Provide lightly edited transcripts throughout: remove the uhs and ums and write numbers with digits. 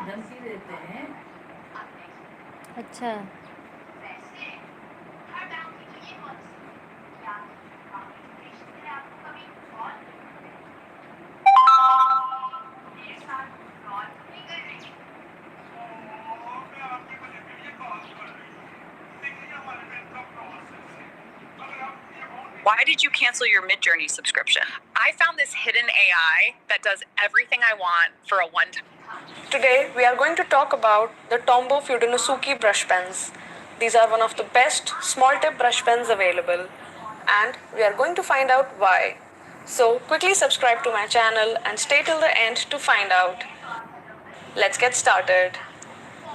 धमकी देते हैं। अच्छा, Why did you cancel your Midjourney subscription? I found this hidden AI that does everything I want for a one-time. Today, we are going to talk about the Tombow Fudenosuke brush pens. These are one of the best small tip brush pens available, and we are going to find out why. So, quickly subscribe to my channel and stay till the end to find out. Let's get started.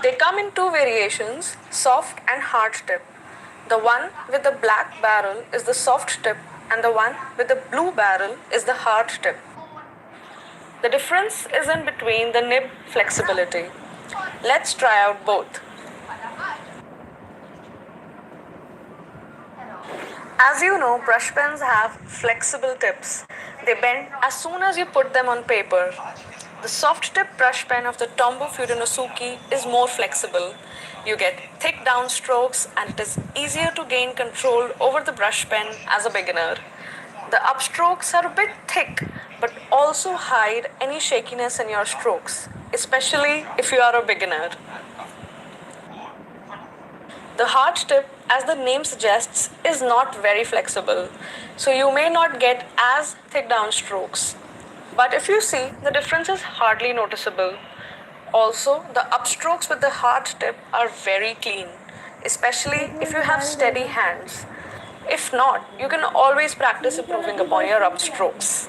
They come in two variations, soft and hard tip. The one with the black barrel is the soft tip and the one with the blue barrel is the hard tip. The difference is in between the nib flexibility. Let's try out both. As you know, brush pens have flexible tips. They bend as soon as you put them on paper. The soft tip brush pen of the Tombow Fudenosuke is more flexible. You get thick down strokes and it is easier to gain control over the brush pen as a beginner. The upstrokes are a bit thick but also hide any shakiness in your strokes, especially if you are a beginner. The hard tip, as the name suggests, is not very flexible, so you may not get as thick down strokes. But if you see, the difference is hardly noticeable. Also, the upstrokes with the hard tip are very clean, especially if you have steady hands. If not, you can always practice improving upon your upstrokes.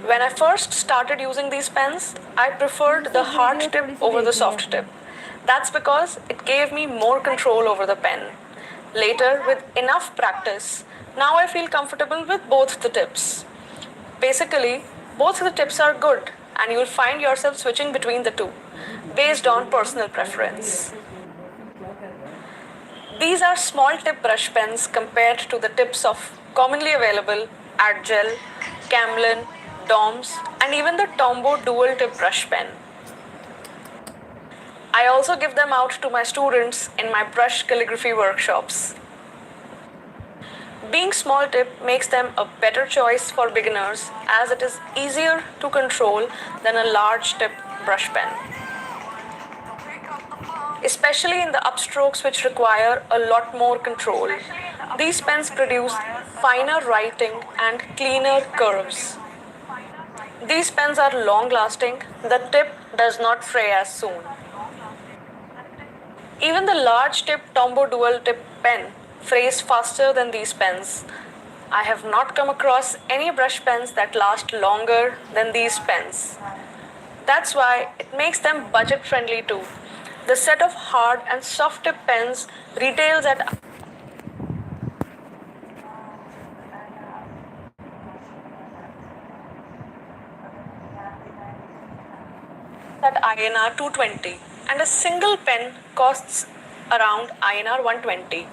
When I first started using these pens, I preferred the hard tip over the soft tip. That's because it gave me more control over the pen. Later, with enough practice, now I feel comfortable with both the tips. Basically, both the tips are good and you'll find yourself switching between the two based on personal preference. These are small tip brush pens compared to the tips of commonly available Adgel, Camlin, Doms, and even the Tombow dual tip brush pen. I also give them out to my students in my brush calligraphy workshops. Being small tip makes them a better choice for beginners as it is easier to control than a large tip brush pen. Especially in the upstrokes which require a lot more control. These pens produce finer writing and cleaner curves. These pens are long lasting, the tip does not fray as soon. Even the large tip Tombow dual tip pen frays faster than these pens. I have not come across any brush pens that last longer than these pens. That's why it makes them budget friendly too. The set of hard and soft tip pens retails at INR 220 and a single pen costs around INR 120.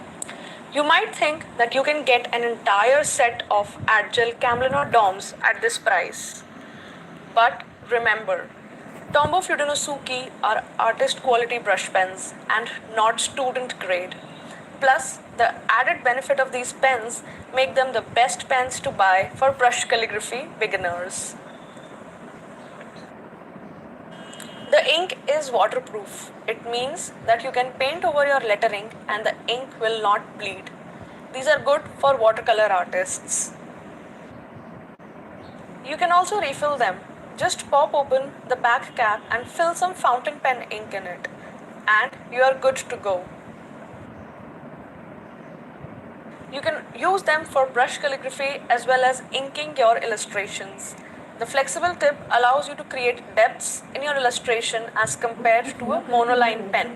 You might think that you can get an entire set of Adgel, Camlin or Doms at this price. But remember, Tombow Fudenosuke are artist quality brush pens and not student grade. Plus, the added benefit of these pens make them the best pens to buy for brush calligraphy beginners. The ink is waterproof. It means that you can paint over your lettering and the ink will not bleed. These are good for watercolor artists. You can also refill them Just pop open the back cap and fill some fountain pen ink in it, and you are good to go. You can use them for brush calligraphy as well as inking your illustrations. The flexible tip allows you to create depths in your illustration as compared to a monoline pen.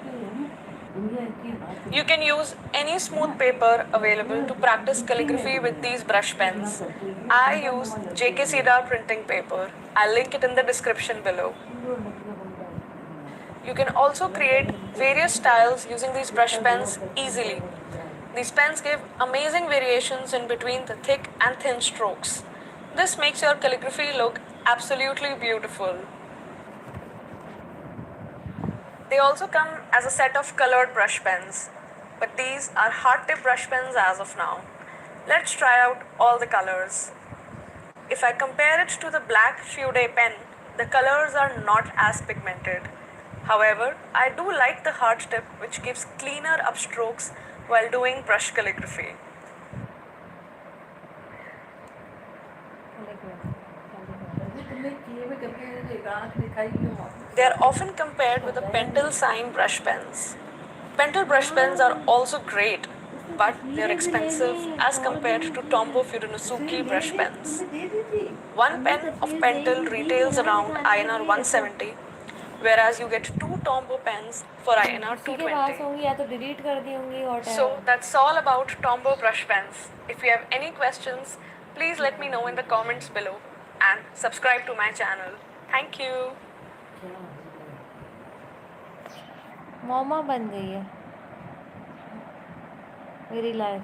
You can use any smooth paper available to practice calligraphy with these brush pens. I use JK Cedar printing paper. I'll link it in the description below. You can also create various styles using these brush pens easily. These pens give amazing variations in between the thick and thin strokes. This makes your calligraphy look absolutely beautiful. They also come as a set of colored brush pens, but these are hard tip brush pens as of now. Let's try out all the colors. If I compare it to the black Fude pen, the colors are not as pigmented. However, I do like the hard tip which gives cleaner upstrokes while doing brush calligraphy. They are often compared with the Pentel Sign brush pens. Pentel brush pens are also great, but they are expensive as compared to Tombow Fudenosuke brush pens. One pen of Pentel retails around INR 170, whereas you get two Tombow pens for INR 220. So that's all about Tombow brush pens. If you have any questions, please let me know in the comments below and subscribe to my channel. Thank you. मॉमा बन गई है मेरी life.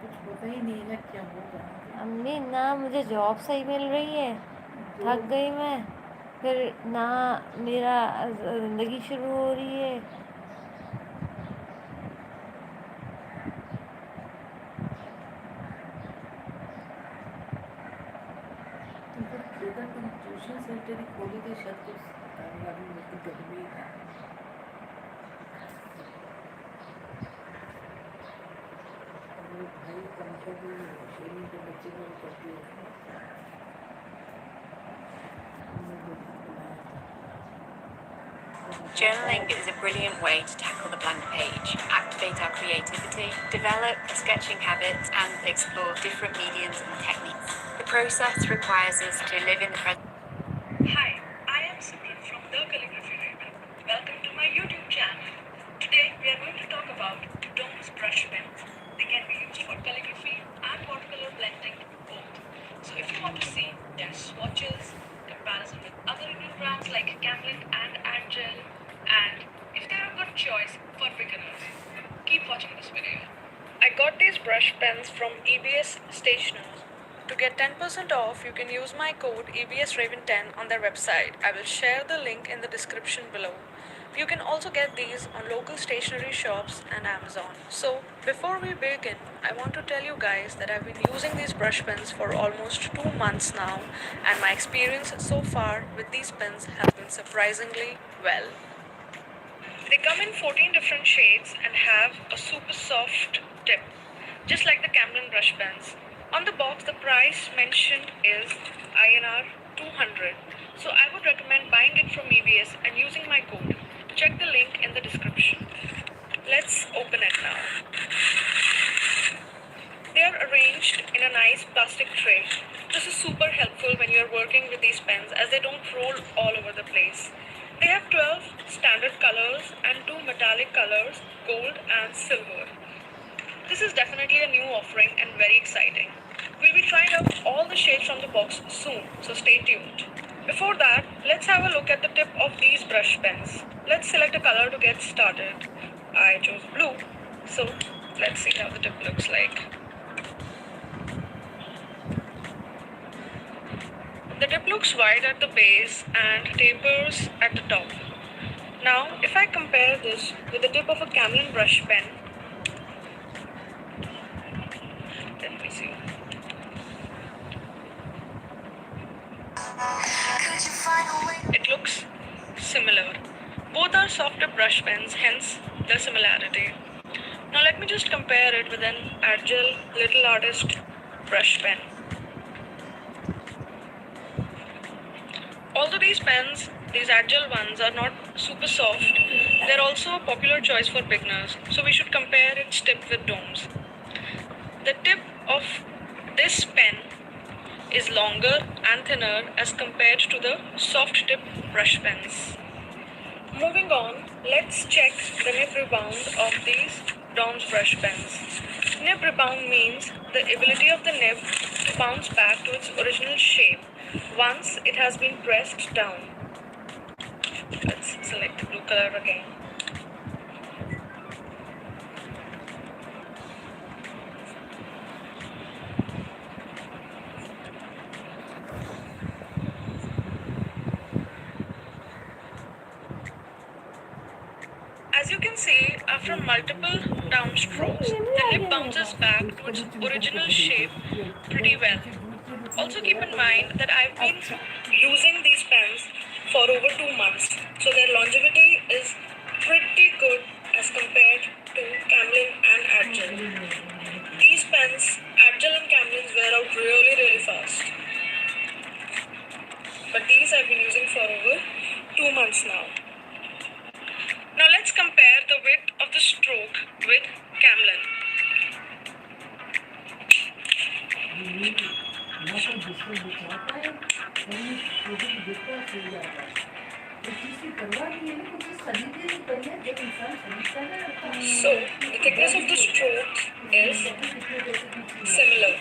कुछ पता ही नहीं ना क्या होगा। अम्मी ना मुझे जॉब सही मिल रही है, थक गई मैं, फिर ना मेरा ज़िंदगी शुरू हो रही है। तुम ट्यूशन सेंटर ही खोली थी शायद कुछ कामयाबी मिलती गर्मी का। भाई का मतलब शेयरिंग के बच्चे को करती है। Journaling is a brilliant way to tackle the blank page, activate our creativity, develop sketching habits, and explore different mediums and techniques. The process requires us to live in the present. Hi, I am Simran from The Calligraphy Raven. Welcome to my YouTube channel. Today we are going to talk about Dome's brush pens. They can be used for calligraphy and watercolor blending both. So if you want to see their swatches, comparison with other Indian brands like Camlin and Angel, and if they're a good choice for beginners, keep watching this video. I got these brush pens from EBS Stationers. To get 10% off, you can use my code EBSRaven10 on their website. I will share the link in the description below. You can also get these on local stationery shops and Amazon. So, before we begin, I want to tell you guys that I've been using these brush pens for almost 2 months now, and my experience so far with these pens has been surprisingly well. They come in 14 different shades and have a super soft tip, just like the Camlin brush pens. On the box, the price mentioned is INR 200. So I would recommend buying it from EBS and using my code. Check the link in the description. Let's open it now. They are arranged in a nice plastic tray. This is super helpful when you are working with these pens as they don't roll all over the place. They have 12 standard colors and 2 metallic colors, gold and silver. This is definitely a new offering and very exciting. We'll be trying out all the shades from the box soon, so stay tuned. Before that, let's have a look at the tip of these brush pens. Let's select a color to get started. I chose blue, so let's see how the tip looks like. The tip looks wide at the base and tapers at the top. Now, if I compare this with the tip of a Camlin brush pen, let me see. It looks similar. Both are softer brush pens, hence the similarity. Now let me just compare it with an Agile Little Artist brush pen. Although these pens, these agile ones, are not super soft, they're also a popular choice for beginners, so we should compare its tip with domes. The tip of this pen is longer and thinner as compared to the soft tip brush pens. Moving on, let's check the nib rebound of these Dom's brush pens. Nib rebound means the ability of the nib to bounce back to its original shape once it has been pressed down. Let's select the blue color again. As you can see, after multiple down strokes, the nib bounces back to its original shape pretty well. Also keep in mind that I've been using these pens for over 2 months, so their longevity is pretty good as compared to Camlin and Agile. These pens, Agile and Camlins, wear out really fast. But these I've been using for over 2 months now. Now let's compare the width of the stroke with Camlin. So the thickness of the stroke is similar.